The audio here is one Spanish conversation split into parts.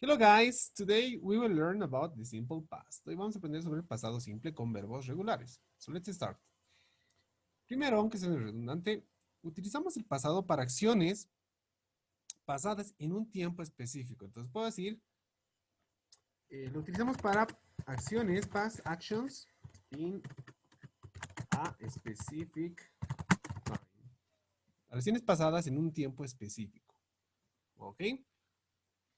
Hello guys, today we will learn about the simple past. Hoy vamos a aprender sobre el pasado simple con verbos regulares. So let's start. Primero, aunque sea redundante, utilizamos el pasado para acciones pasadas en un tiempo específico. Entonces puedo decir, lo utilizamos para acciones, past actions in a specific time. Acciones pasadas en un tiempo específico. ¿Ok?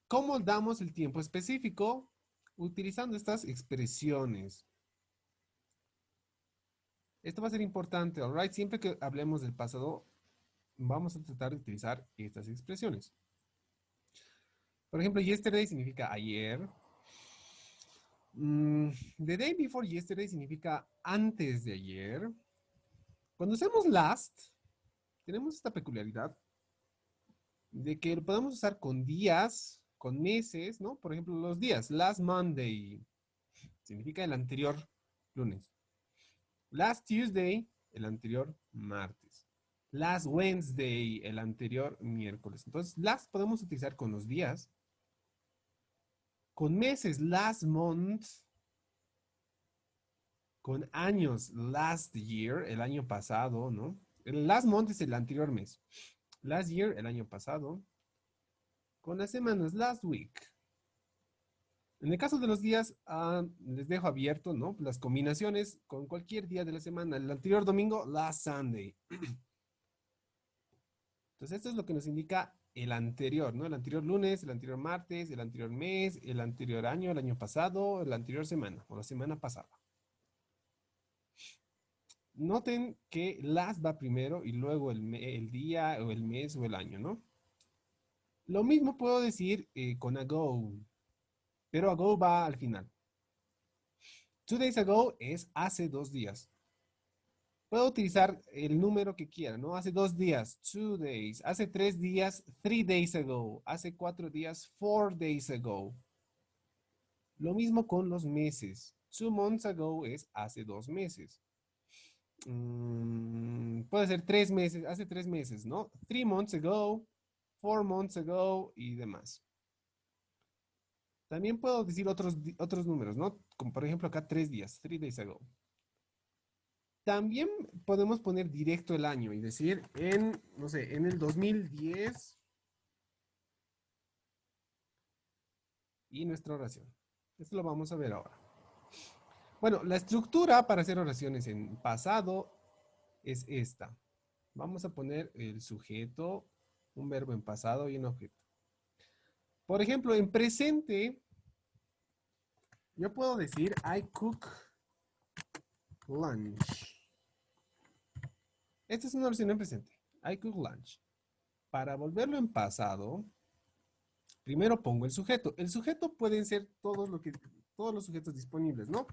¿Cómo damos el tiempo específico? Utilizando estas expresiones. Esto va a ser importante, alright. Siempre que hablemos del pasado, vamos a tratar de utilizar estas expresiones. Por ejemplo, yesterday significa ayer. The day before yesterday significa antes de ayer. Cuando usamos last, tenemos esta peculiaridad de que lo podemos usar con días, con meses, ¿no? Por ejemplo, los días. Last Monday significa el anterior lunes. Last Tuesday, el anterior martes. Last Wednesday, el anterior miércoles. Entonces, last podemos utilizar con los días, con meses, last month, con años, last year, el año pasado, ¿no? El last month es el anterior mes. Last year, el año pasado. Con las semanas, last week. En el caso de los días, les dejo abierto, ¿no? Las combinaciones con cualquier día de la semana. El anterior domingo, last Sunday. Entonces, esto es lo que nos indica el anterior, ¿no? El anterior lunes, el anterior martes, el anterior mes, el anterior año, el año pasado, la anterior semana o la semana pasada. Noten que last va primero y luego el día o el mes o el año, ¿no? Lo mismo puedo decir con ago, pero ago va al final. 2 days ago es hace 2 días. Puedo utilizar el número que quiera, ¿no? Hace 2 días, 2 days. Hace 3 días, 3 days ago. Hace 4 días, 4 days ago. Lo mismo con los meses. 2 months ago es hace 2 meses. Puede ser 3 meses, hace 3 meses, ¿no? 3 months ago, 4 months ago y demás. También puedo decir otros números, ¿no? Como por ejemplo acá 3 días, 3 days ago. También podemos poner directo el año y decir no sé, en el 2010 y nuestra oración. Esto lo vamos a ver ahora. Bueno, la estructura para hacer oraciones en pasado es esta. Vamos a poner el sujeto, un verbo en pasado y un objeto. Por ejemplo, en presente, yo puedo decir I cook lunch. Esta es una oración en presente. I cook lunch. Para volverlo en pasado, primero pongo el sujeto. El sujeto pueden ser todos los sujetos disponibles, ¿no?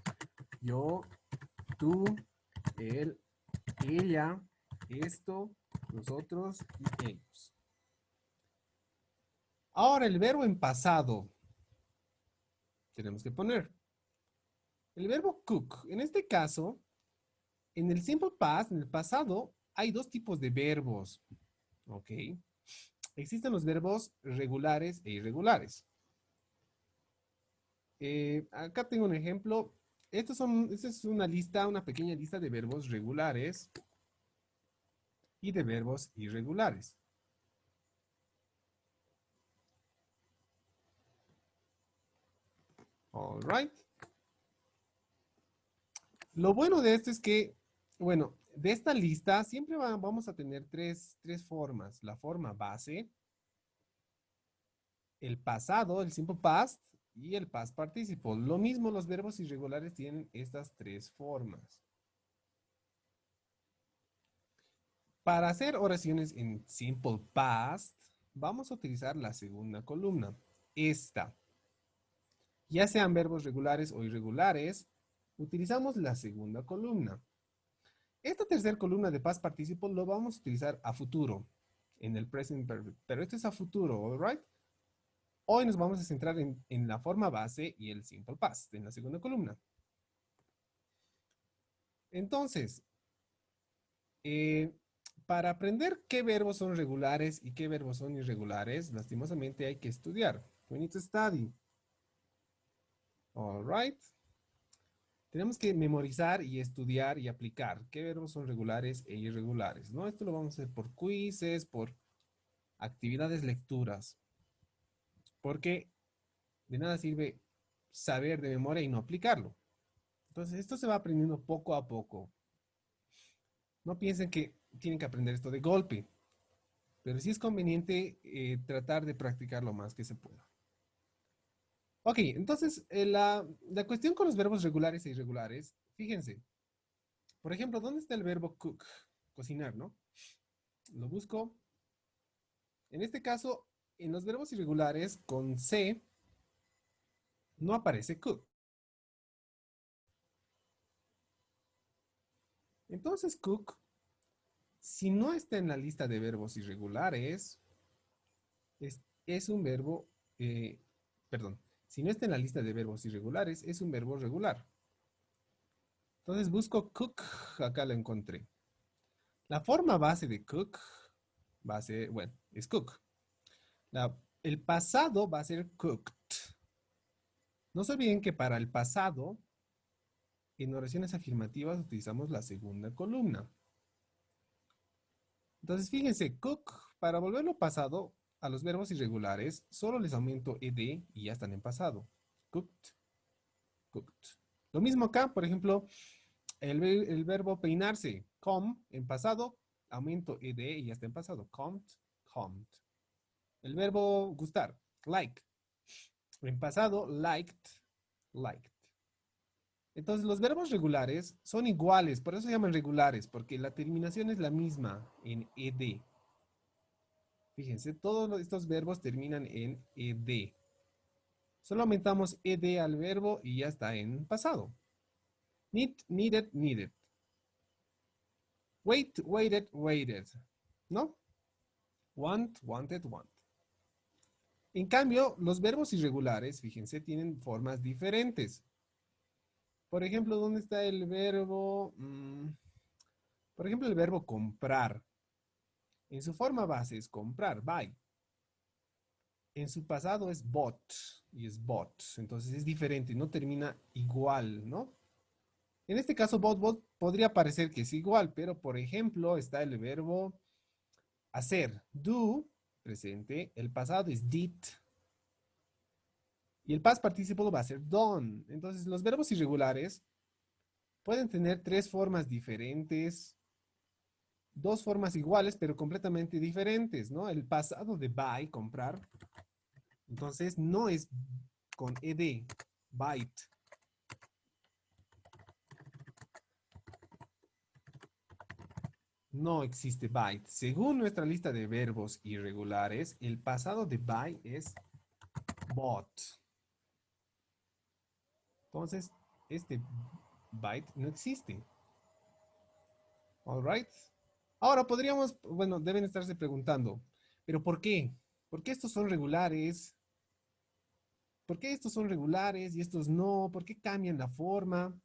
Yo, tú, él, ella, esto, nosotros y ellos. Ahora el verbo en pasado tenemos que poner el verbo cook. En este caso, en el simple past, en el pasado, hay dos tipos de verbos. ¿Ok? Existen los verbos regulares e irregulares. Acá tengo un ejemplo. Esta es una lista, una pequeña lista de verbos regulares y de verbos irregulares. All right. Lo bueno de esto es que, bueno, de esta lista siempre vamos a tener tres formas. La forma base, el pasado, el simple past y el past participle. Lo mismo los verbos irregulares tienen estas tres formas. Para hacer oraciones en simple past, vamos a utilizar la segunda columna, esta. Ya sean verbos regulares o irregulares, utilizamos la segunda columna. Esta tercera columna de past participle lo vamos a utilizar a futuro, en el present perfect, pero esto es a futuro, all right? Hoy nos vamos a centrar en la forma base y el simple past, en la segunda columna. Entonces, eh, para aprender qué verbos son regulares y qué verbos son irregulares, lastimosamente hay que estudiar. We need to study. All right. Tenemos que memorizar y estudiar y aplicar qué verbos son regulares e irregulares, ¿no? Esto lo vamos a hacer por quizzes, por actividades lecturas, porque de nada sirve saber de memoria y no aplicarlo. Entonces, esto se va aprendiendo poco a poco. No piensen que tienen que aprender esto de golpe, pero sí es conveniente tratar de practicar lo más que se pueda. Ok, entonces la cuestión con los verbos regulares e irregulares, fíjense, por ejemplo, ¿dónde está el verbo cook? Cocinar, ¿no? Lo busco. En este caso, en los verbos irregulares con C no aparece cook. Entonces, cook, si no está en la lista de verbos irregulares, es un verbo, perdón, si no está en la lista de verbos irregulares, es un verbo regular. Entonces busco cook, acá lo encontré. La forma base de cook va a ser, bueno, es cook. El pasado va a ser cooked. No se olviden que para el pasado, en oraciones afirmativas utilizamos la segunda columna. Entonces, fíjense, cook, para volverlo pasado a los verbos irregulares, solo les aumento ed y ya están en pasado. Cooked, cooked. Lo mismo acá, por ejemplo, el verbo peinarse, comb, en pasado, aumento ed y ya está en pasado. Combed, combed. El verbo gustar, like. En pasado, liked, liked. Entonces, los verbos regulares son iguales, por eso se llaman regulares, porque la terminación es la misma en ed. Fíjense, todos estos verbos terminan en ed. Solo aumentamos ed al verbo y ya está en pasado. Need, needed, needed. Wait, waited, waited. ¿No? Want, wanted, want. En cambio, los verbos irregulares, fíjense, tienen formas diferentes. Por ejemplo, ¿dónde está el verbo? Por ejemplo, el verbo comprar. En su forma base es comprar, buy. En su pasado es bought y es bought. Entonces es diferente, no termina igual, ¿no? En este caso, bought podría parecer que es igual, pero por ejemplo, está el verbo hacer, do, presente. El pasado es did. Y el past participle va a ser done. Entonces, los verbos irregulares pueden tener tres formas diferentes, dos formas iguales, pero completamente diferentes, ¿no? El pasado de buy, comprar, entonces no es con ed, byte. No existe byte. Según nuestra lista de verbos irregulares, el pasado de buy es bought. Entonces, este byte no existe. All right. Ahora podríamos, bueno, deben estarse preguntando, ¿pero por qué? ¿Por qué estos son regulares? ¿Por qué estos son regulares y estos no? ¿Por qué cambian la forma?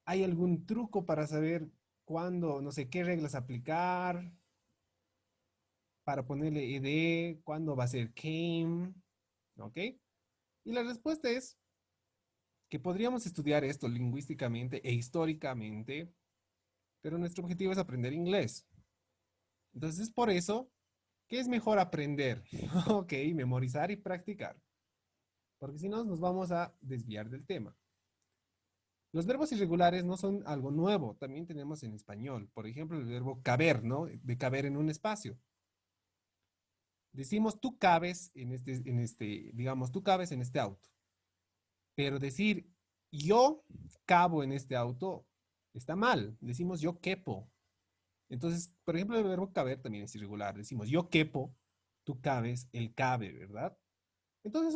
¿Hay algún truco para saber cuándo, no sé, qué reglas aplicar? Para ponerle ed, cuándo va a ser came, ¿ok? Y la respuesta es que podríamos estudiar esto lingüísticamente e históricamente, pero nuestro objetivo es aprender inglés. Entonces es por eso que es mejor aprender, ¿ok? Memorizar y practicar, porque si no nos vamos a desviar del tema. Los verbos irregulares no son algo nuevo, también tenemos en español. Por ejemplo, el verbo caber, ¿no? De caber en un espacio. Decimos tú cabes digamos, tú cabes en este auto. Pero decir yo cabo en este auto está mal. Decimos yo quepo. Entonces, por ejemplo, el verbo caber también es irregular. Decimos yo quepo, tú cabes, él cabe, ¿verdad? Entonces,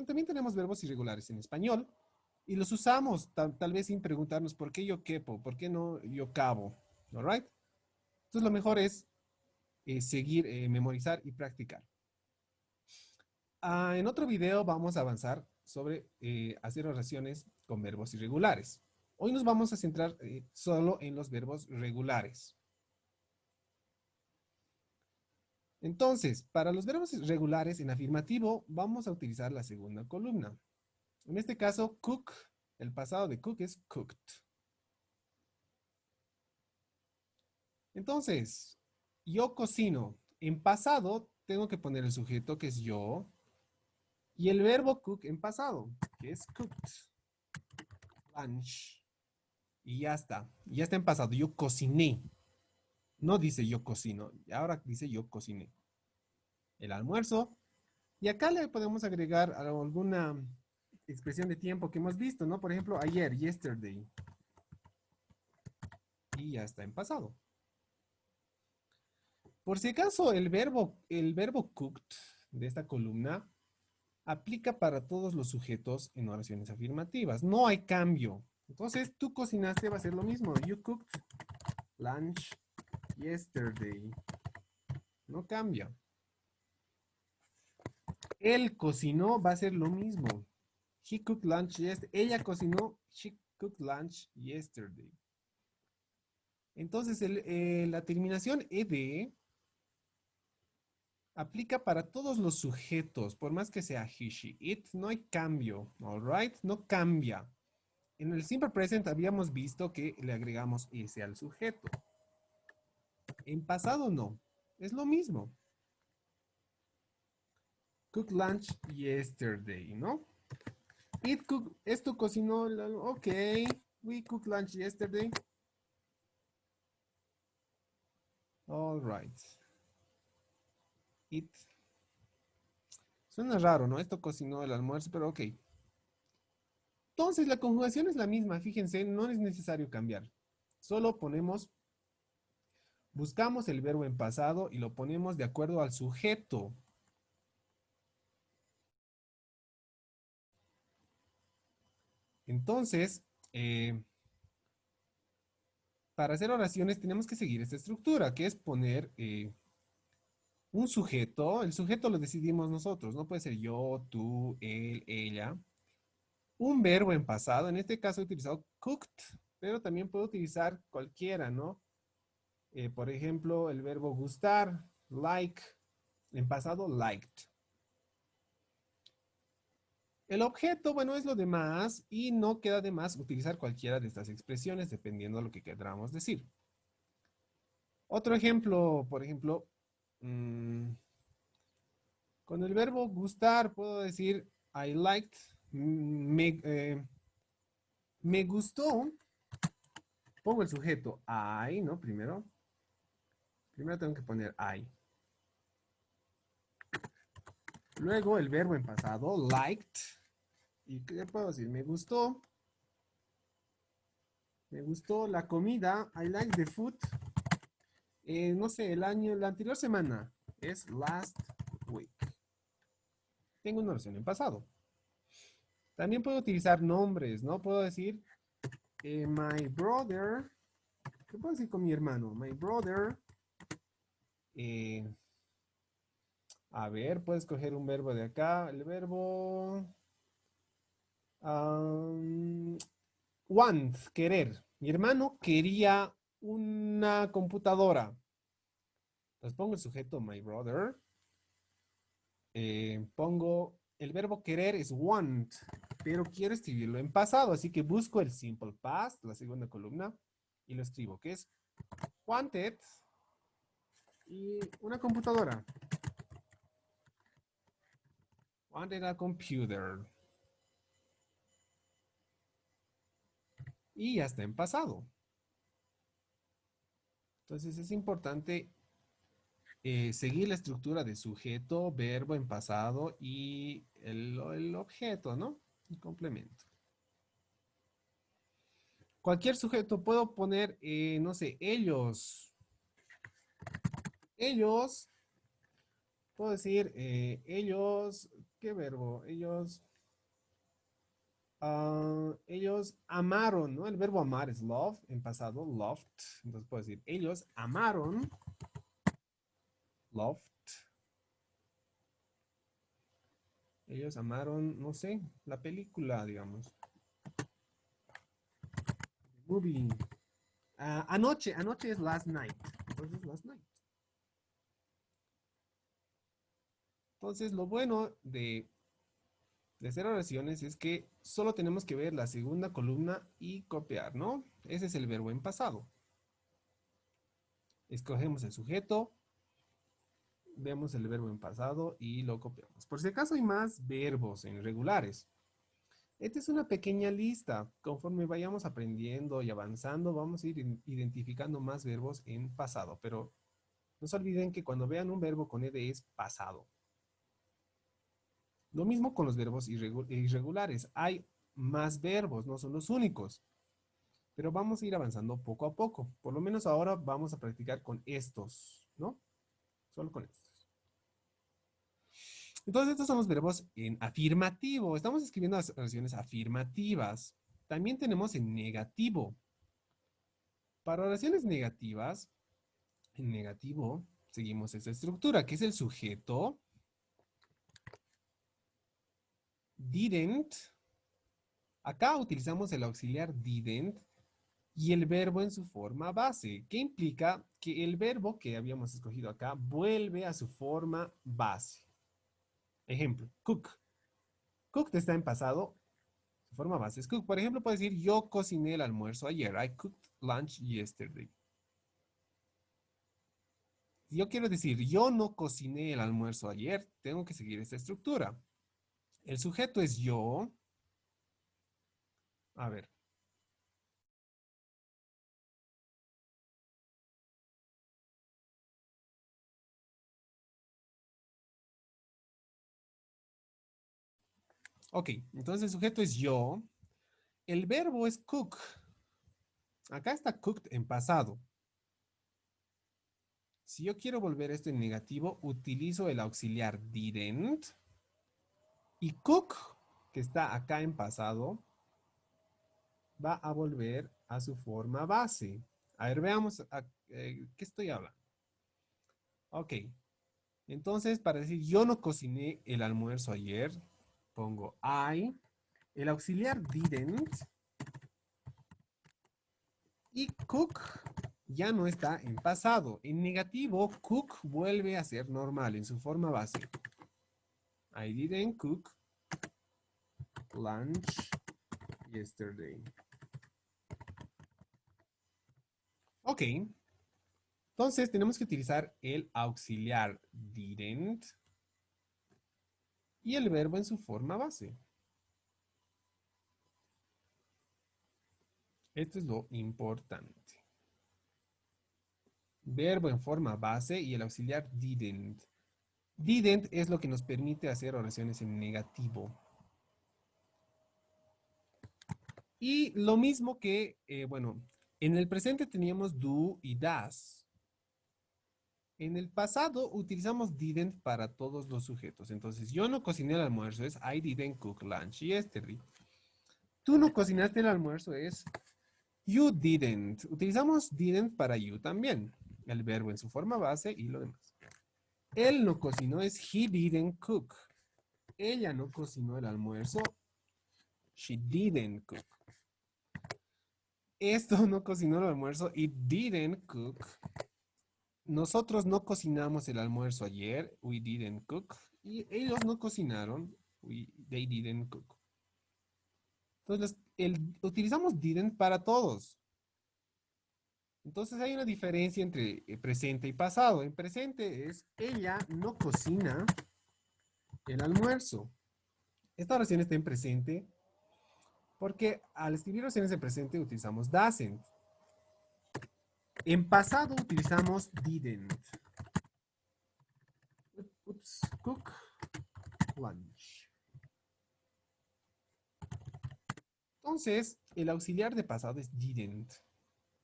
también tenemos verbos irregulares en español y los usamos tal vez sin preguntarnos por qué yo quepo, por qué no yo cabo. ¿All right? Entonces, lo mejor es seguir, memorizar y practicar. En otro video vamos a avanzar sobre hacer oraciones con verbos irregulares. Hoy nos vamos a centrar solo en los verbos regulares. Entonces, para los verbos regulares en afirmativo, vamos a utilizar la segunda columna. En este caso, cook, el pasado de cook es cooked. Entonces, yo cocino. En pasado tengo que poner el sujeto que es yo y el verbo cook en pasado, que es cooked. Lunch. Y ya está. Ya está en pasado. Yo cociné. No dice yo cocino. Ahora dice yo cociné. El almuerzo. Y acá le podemos agregar alguna expresión de tiempo que hemos visto, ¿no? Por ejemplo, ayer, yesterday. Y ya está en pasado. Por si acaso, el verbo cooked de esta columna aplica para todos los sujetos en oraciones afirmativas. No hay cambio. Entonces, tú cocinaste va a ser lo mismo. You cooked lunch yesterday. No cambia. Él cocinó va a ser lo mismo. He cooked lunch yesterday. Ella cocinó. She cooked lunch yesterday. Entonces, la terminación ed aplica para todos los sujetos, por más que sea he, she, it, no hay cambio, all right? No cambia. En el simple present habíamos visto que le agregamos ese al sujeto. En pasado no, es lo mismo. Cook lunch yesterday, ¿no? Esto cocinó, ok, we cooked lunch yesterday. All right. It. Suena raro, ¿no? Esto cocinó el almuerzo, pero ok. Entonces la conjugación es la misma, fíjense, no es necesario cambiar. Solo buscamos el verbo en pasado y lo ponemos de acuerdo al sujeto. Entonces, para hacer oraciones tenemos que seguir esta estructura, que es poner un sujeto. El sujeto lo decidimos nosotros, no puede ser yo, tú, él, ella. Un verbo en pasado, en este caso he utilizado cooked, pero también puedo utilizar cualquiera, ¿no? Por ejemplo, el verbo gustar, like, en pasado liked. El objeto, bueno, es lo demás y no queda de más utilizar cualquiera de estas expresiones dependiendo de lo que queramos decir. Otro ejemplo, por ejemplo, con el verbo gustar puedo decir I liked, me gustó, pongo el sujeto I, ¿no? Primero tengo que poner I. Luego el verbo en pasado, liked. ¿Y qué puedo decir? Me gustó la comida, I like the food. No sé, la anterior semana es last week. Tengo una oración en pasado. También puedo utilizar nombres, ¿no? Puedo decir my brother. ¿Qué puedo decir con mi hermano? My brother. A ver, puedes escoger un verbo de acá. El verbo want, querer. Mi hermano quería una computadora. Entonces pongo el sujeto my brother. Pongo el verbo querer es want, pero quiero escribirlo en pasado, así que busco el simple past, la segunda columna, y lo escribo, que es wanted y una computadora. Wanted a computer. Y ya está en pasado. Entonces es importante seguir la estructura de sujeto, verbo en pasado y el objeto, ¿no? El complemento. Cualquier sujeto puedo poner, no sé, ellos. Ellos, puedo decir, ellos, ¿qué verbo? Ellos amaron, ¿no? El verbo amar es love, en pasado, loved. Entonces puedo decir, ellos amaron, loved. Ellos amaron, no sé, la película, digamos. Movie. Anoche es last night. Entonces, last night. Entonces, lo bueno de de hacer oraciones es que solo tenemos que ver la segunda columna y copiar, ¿no? Ese es el verbo en pasado. Escogemos el sujeto, vemos el verbo en pasado y lo copiamos. Por si acaso hay más verbos en irregulares. Esta es una pequeña lista. Conforme vayamos aprendiendo y avanzando, vamos a ir identificando más verbos en pasado. Pero no se olviden que cuando vean un verbo con ed es pasado. Lo mismo con los verbos irregulares. Hay más verbos, no son los únicos. Pero vamos a ir avanzando poco a poco. Por lo menos ahora vamos a practicar con estos, ¿no? Solo con estos. Entonces, estos son los verbos en afirmativo. Estamos escribiendo las oraciones afirmativas. También tenemos en negativo. Para oraciones negativas, en negativo, seguimos esta estructura, que es el sujeto, didn't. Acá utilizamos el auxiliar didn't y el verbo en su forma base, que implica que el verbo que habíamos escogido acá vuelve a su forma base. Ejemplo, cook. Cooked está en pasado, su forma base es cook. Por ejemplo, puedo decir, yo cociné el almuerzo ayer. I cooked lunch yesterday. Si yo quiero decir, yo no cociné el almuerzo ayer, tengo que seguir esta estructura. El sujeto es yo. A ver. Ok, entonces el sujeto es yo. El verbo es cook. Acá está cooked en pasado. Si yo quiero volver esto en negativo, utilizo el auxiliar didn't. Y cook, que está acá en pasado, va a volver a su forma base. A ver, veamos qué estoy hablando. Ok, entonces para decir yo no cociné el almuerzo ayer, pongo I, el auxiliar didn't, y cook ya no está en pasado. En negativo, cook vuelve a ser normal en su forma base. I didn't cook lunch yesterday. Ok, entonces tenemos que utilizar el auxiliar didn't y el verbo en su forma base. Esto es lo importante. Verbo en forma base y el auxiliar didn't. Didn't es lo que nos permite hacer oraciones en negativo. Y lo mismo que, bueno, en el presente teníamos do y does. En el pasado utilizamos didn't para todos los sujetos. Entonces, yo no cociné el almuerzo es I didn't cook lunch yesterday. Tú no cocinaste el almuerzo es you didn't. Utilizamos didn't para you también. El verbo en su forma base y lo demás. Él no cocinó es he didn't cook. Ella no cocinó el almuerzo. She didn't cook. Esto no cocinó el almuerzo. It didn't cook. Nosotros no cocinamos el almuerzo ayer. We didn't cook. Y ellos no cocinaron. They didn't cook. Entonces, utilizamos didn't para todos. Entonces hay una diferencia entre presente y pasado. En presente es ella no cocina el almuerzo. Esta oración está en presente porque al escribir oraciones en presente utilizamos doesn't. En pasado utilizamos didn't. Oops, cook lunch. Entonces, el auxiliar de pasado es didn't.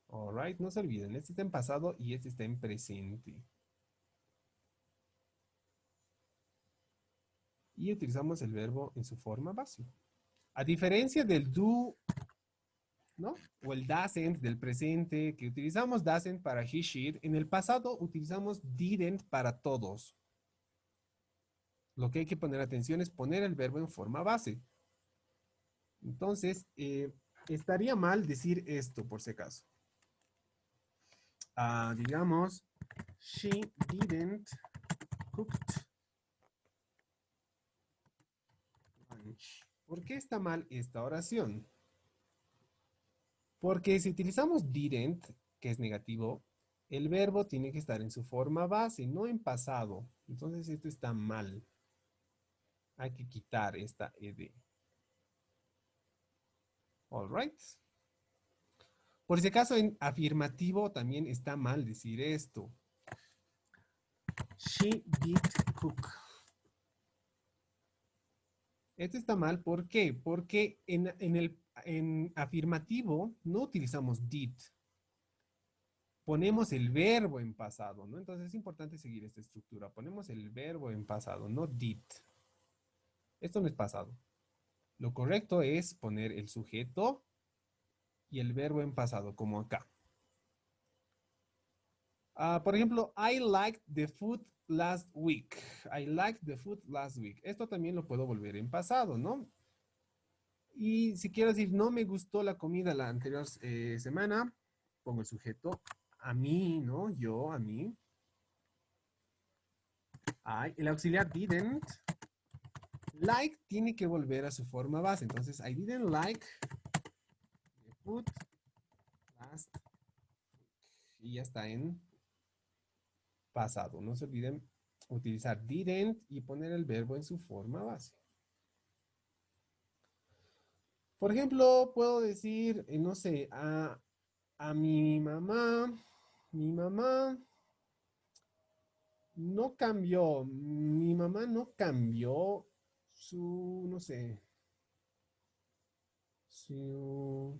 Alright, no se olviden, este está en pasado y este está en presente. Y utilizamos el verbo en su forma base. A diferencia del do, ¿no? O el doesn't del presente, que utilizamos doesn't para he, she, en el pasado utilizamos didn't para todos. Lo que hay que poner atención es poner el verbo en forma base. Entonces, estaría mal decir esto, por si acaso. Digamos, she didn't cook ¿Por qué está mal esta oración? Porque si utilizamos didn't, que es negativo, el verbo tiene que estar en su forma base, no en pasado. Entonces esto está mal. Hay que quitar esta ed. All right. Por si acaso en afirmativo también está mal decir esto. She did cook. Esto está mal, ¿por qué? Porque en afirmativo no utilizamos did. Ponemos el verbo en pasado, ¿no? Entonces es importante seguir esta estructura. Ponemos el verbo en pasado, no did. Esto no es pasado. Lo correcto es poner el sujeto y el verbo en pasado, como acá. Por ejemplo, I liked the food last week. I liked the food last week. Esto también lo puedo volver en pasado, ¿no? Y si quiero decir, no me gustó la comida la anterior semana, pongo el sujeto a mí, ¿no? Yo, a mí. El auxiliar didn't. Like tiene que volver a su forma base. Entonces, I didn't like the food last week. Y ya está en pasado. No se olviden utilizar didn't y poner el verbo en su forma base. Por ejemplo, puedo decir, no sé, a mi mamá no cambió, mi mamá no cambió su, no sé, su,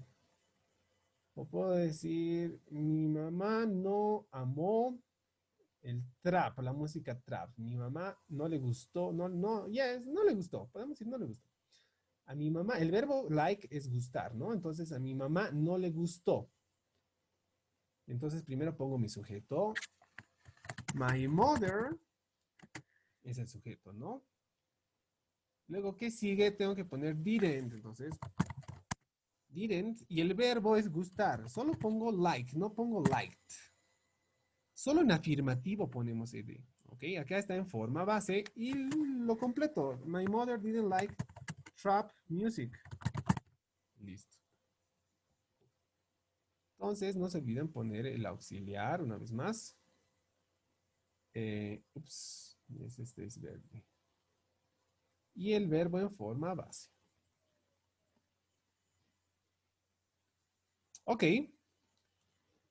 o puedo decir, mi mamá no amó el trap, la música trap. Mi mamá no le gustó, no le gustó, podemos decir no le gustó. A mi mamá, el verbo like es gustar, ¿no? Entonces a mi mamá no le gustó. Entonces primero pongo mi sujeto. My mother es el sujeto, ¿no? Luego, ¿qué sigue? Tengo que poner didn't. Entonces, didn't. Y el verbo es gustar. Solo pongo like, no pongo liked. Solo en afirmativo ponemos ed. ¿Ok? Acá está en forma base y lo completo. My mother didn't like trap music. Listo. Entonces, no se olviden poner el auxiliar una vez más. Este es verde. Y el verbo en forma base. Ok.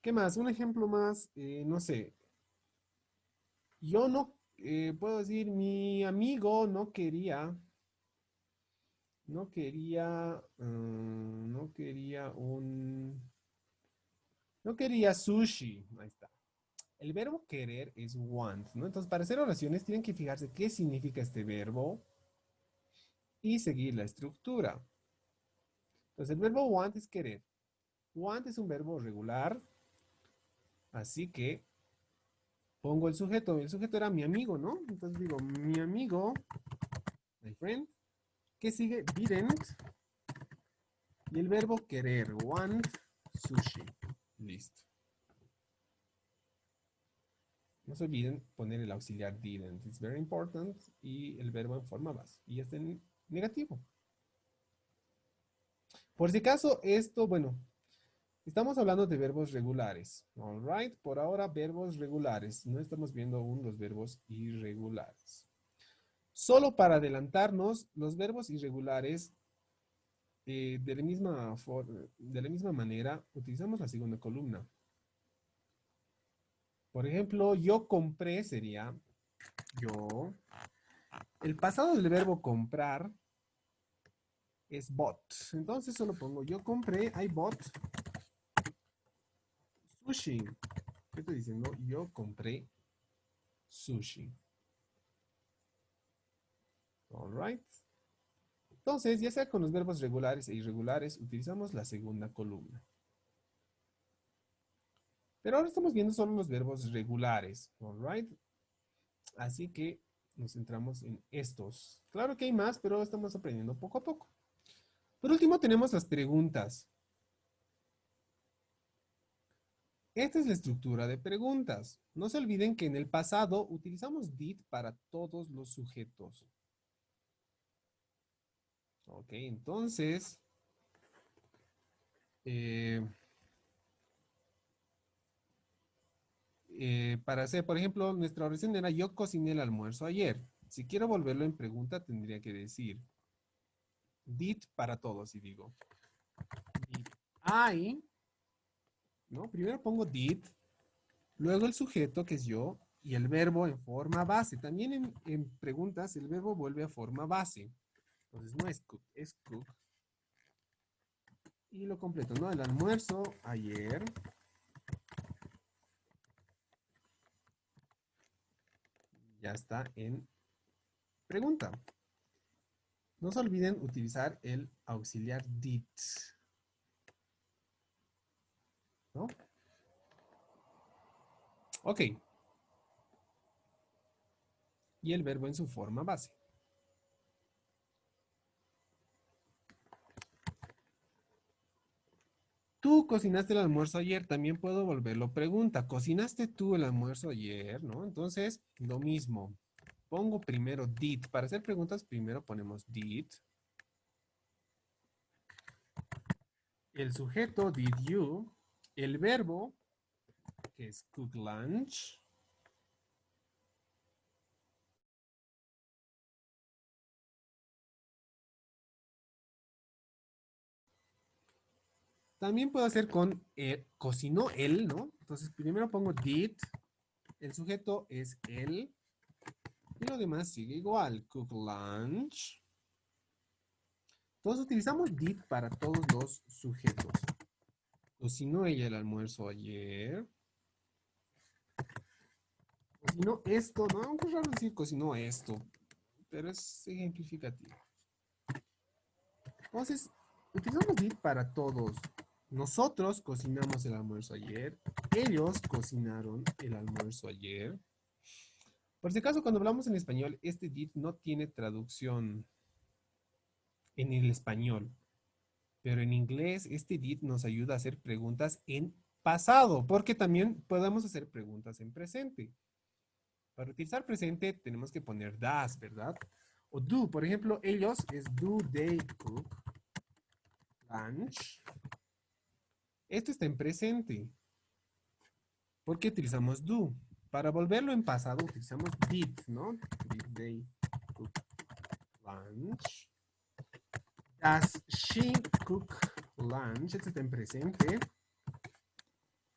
¿Qué más? Un ejemplo más, no sé. Yo no, puedo decir, mi amigo no quería sushi. Ahí está. El verbo querer es want, ¿no? Entonces, para hacer oraciones tienen que fijarse qué significa este verbo y seguir la estructura. Entonces, el verbo want es querer. Want es un verbo regular, así que pongo el sujeto. El sujeto era mi amigo, ¿no? Entonces digo, mi amigo, my friend. ¿Qué sigue? Didn't. Y el verbo querer, want sushi. Listo. No se olviden poner el auxiliar didn't. It's very important. Y el verbo en forma base. Y está en negativo. Por si acaso, esto, bueno, estamos hablando de verbos regulares. All right. Por ahora, verbos regulares. No estamos viendo aún los verbos irregulares. Solo para adelantarnos, los verbos irregulares, de la misma manera, utilizamos la segunda columna. Por ejemplo, yo compré sería yo. El pasado del verbo comprar es bought. Entonces solo pongo yo compré, I bought sushi. ¿Qué estoy diciendo? Yo compré sushi. All right. Entonces, ya sea con los verbos regulares e irregulares, utilizamos la segunda columna. Pero ahora estamos viendo solo los verbos regulares. All right. Así que nos centramos en estos. Claro que hay más, pero estamos aprendiendo poco a poco. Por último, tenemos las preguntas. Esta es la estructura de preguntas. No se olviden que en el pasado utilizamos did para todos los sujetos. Ok, entonces, eh, para hacer, por ejemplo, nuestra oración era yo cociné el almuerzo ayer. Si quiero volverlo en pregunta, tendría que decir did para todos y digo did I, ¿no? Primero pongo did, luego el sujeto que es yo y el verbo en forma base. También en preguntas el verbo vuelve a forma base. Entonces no es cook, es cook. Y lo completo, ¿no? El almuerzo ayer. Ya está en pregunta. No se olviden utilizar el auxiliar did, ¿no? Ok. Y el verbo en su forma base. Tú cocinaste el almuerzo ayer, también puedo volverlo pregunta. ¿Cocinaste tú el almuerzo ayer? ¿No? Entonces, lo mismo. Pongo primero did. Para hacer preguntas, primero ponemos did. El sujeto, did you. El verbo, que es cook lunch. También puedo hacer con cocinó él, ¿no? Entonces, primero pongo did. El sujeto es él. Y lo demás sigue igual. Cook lunch. Entonces utilizamos did para todos los sujetos. Cocinó ella el almuerzo ayer. Cocinó esto, ¿no? Aunque es raro decir cocinó esto, pero es ejemplificativo. Entonces, utilizamos did para todos. Nosotros cocinamos el almuerzo ayer. Ellos cocinaron el almuerzo ayer. Por si acaso, cuando hablamos en español, este did no tiene traducción en el español. Pero en inglés, este did nos ayuda a hacer preguntas en pasado, porque también podemos hacer preguntas en presente. Para utilizar presente tenemos que poner das, ¿verdad? O do, por ejemplo, ellos es do they cook lunch. Esto está en presente. ¿Por qué utilizamos do? Para volverlo en pasado utilizamos did, ¿no? Did they cook lunch? Does she cook lunch? Esto está en presente.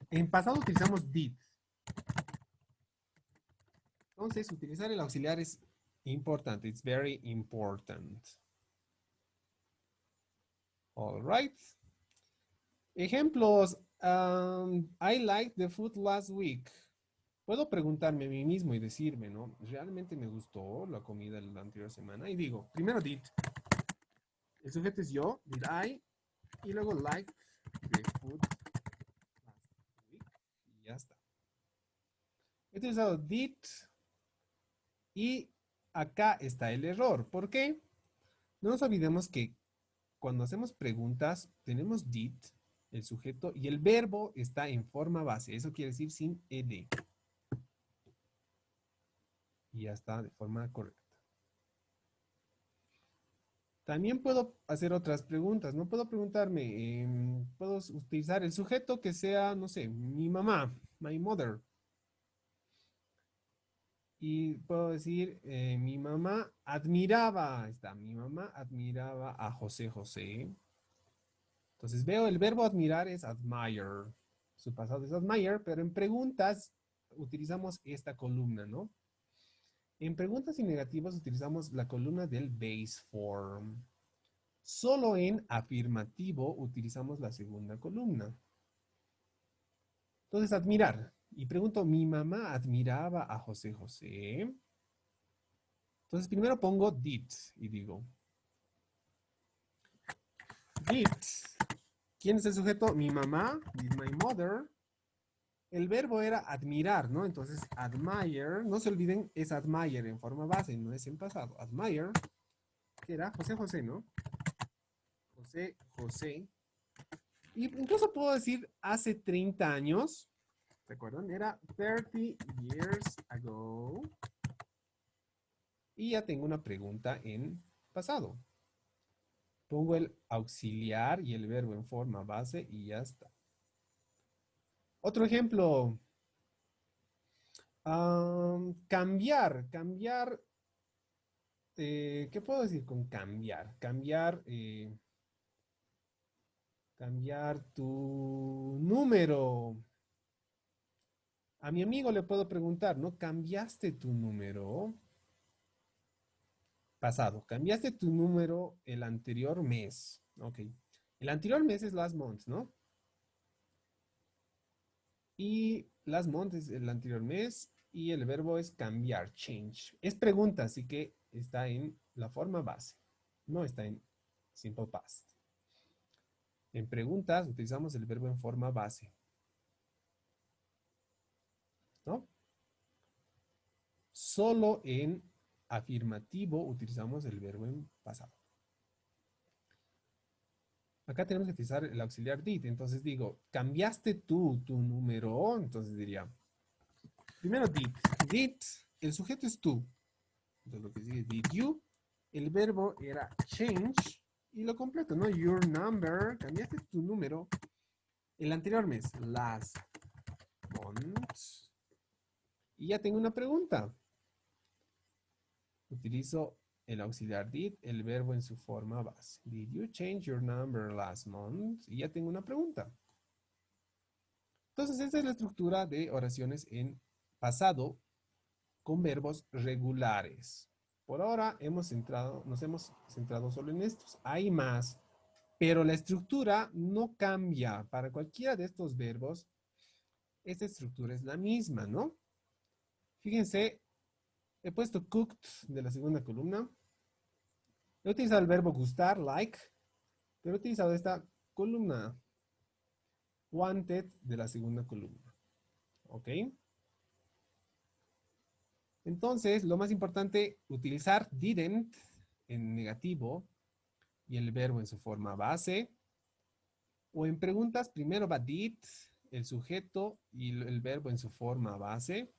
En pasado utilizamos did. Entonces, utilizar el auxiliar es importante. It's very important. All right. Ejemplos. I liked the food last week. Puedo preguntarme a mí mismo y decirme, ¿no? ¿Realmente me gustó la comida la anterior semana? Y digo, primero did. El sujeto es yo, did I. Y luego liked the food last week. Y ya está. He utilizado did. Y acá está el error. ¿Por qué? No nos olvidemos que cuando hacemos preguntas, tenemos did, el sujeto, y el verbo está en forma base. Eso quiere decir sin ed. Y ya está de forma correcta. También puedo hacer otras preguntas. No puedo preguntarme, puedo utilizar el sujeto que sea, no sé, mi mamá, my mother. Y puedo decir, mi mamá admiraba, está, mi mamá admiraba a José José. Entonces veo el verbo admirar es admire. Su pasado es admire, pero en preguntas utilizamos esta columna, ¿no? En preguntas y negativas utilizamos la columna del base form. Solo en afirmativo utilizamos la segunda columna. Entonces, admirar. Y pregunto, ¿mi mamá admiraba a José José? Entonces, primero pongo did y digo, did. ¿Quién es el sujeto? Mi mamá, did my mother. El verbo era admirar, ¿no? Entonces, admire, no se olviden, es admire en forma base, no es en pasado. Admire, que era José José, ¿no? José José. Y incluso puedo decir hace 30 años, ¿recuerdan? Era 30 years ago. Y ya tengo una pregunta en pasado. Pongo el auxiliar y el verbo en forma base y ya está. Otro ejemplo. Cambiar. ¿Qué puedo decir con cambiar? Cambiar tu número. A mi amigo le puedo preguntar, ¿no? ¿Cambiaste tu número? Pasado. Cambiaste tu número el anterior mes. Ok. El anterior mes es last month, ¿no? Y last month es el anterior mes y el verbo es cambiar, change. Es pregunta, así que está en la forma base. No está en simple past. En preguntas utilizamos el verbo en forma base, ¿no? Solo en afirmativo utilizamos el verbo en pasado. Acá tenemos que utilizar el auxiliar did. Entonces digo, ¿cambiaste tú tu número? Entonces diría, primero did. Did, el sujeto es tú. Entonces lo que sigue es did you. El verbo era change y lo completo, ¿no? Your number, cambiaste tu número el anterior mes, last month. Y ya tengo una pregunta. Utilizo el auxiliar did, el verbo en su forma base. Did you change your number last month? Y ya tengo una pregunta. Entonces, esta es la estructura de oraciones en pasado con verbos regulares. Por ahora nos hemos centrado solo en estos. Hay más, pero la estructura no cambia. Para cualquiera de estos verbos, esta estructura es la misma, ¿no? Fíjense, he puesto cooked de la segunda columna. He utilizado el verbo gustar, like, pero he utilizado esta columna, wanted, de la segunda columna. ¿Ok? Entonces, lo más importante, utilizar didn't en negativo y el verbo en su forma base. O en preguntas, primero va did, el sujeto y el verbo en su forma base.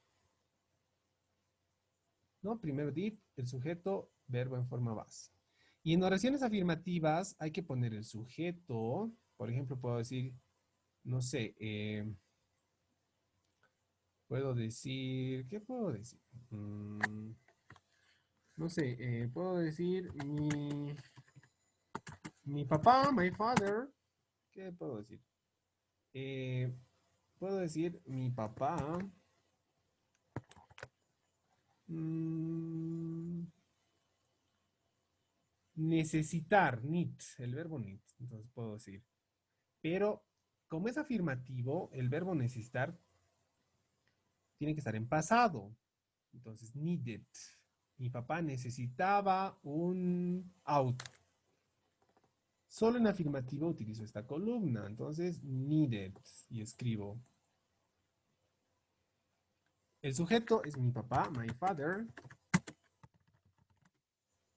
¿No? Primero did, el sujeto, verbo en forma base. Y en oraciones afirmativas hay que poner el sujeto. Por ejemplo, puedo decir, no sé, puedo decir, ¿qué puedo decir? No sé, puedo decir mi papá, my father. ¿Qué puedo decir? Eh, puedo decir mi papá. mm, necesitar, need, el verbo need. Entonces puedo decir. Pero como es afirmativo, el verbo necesitar tiene que estar en pasado. Entonces, needed. Mi papá necesitaba un auto. Solo en afirmativo utilizo esta columna. Entonces, needed. Y escribo. El sujeto es mi papá, my father.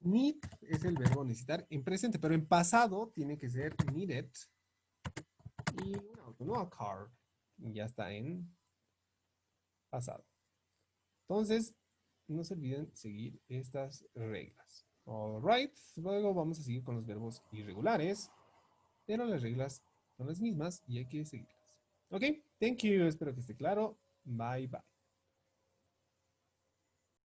Need es el verbo necesitar en presente, pero en pasado tiene que ser needed. Y un auto, no a car. Y ya está en pasado. Entonces, no se olviden seguir estas reglas. Alright, luego vamos a seguir con los verbos irregulares, pero las reglas son las mismas y hay que seguirlas. Ok, thank you, espero que esté claro. Bye bye.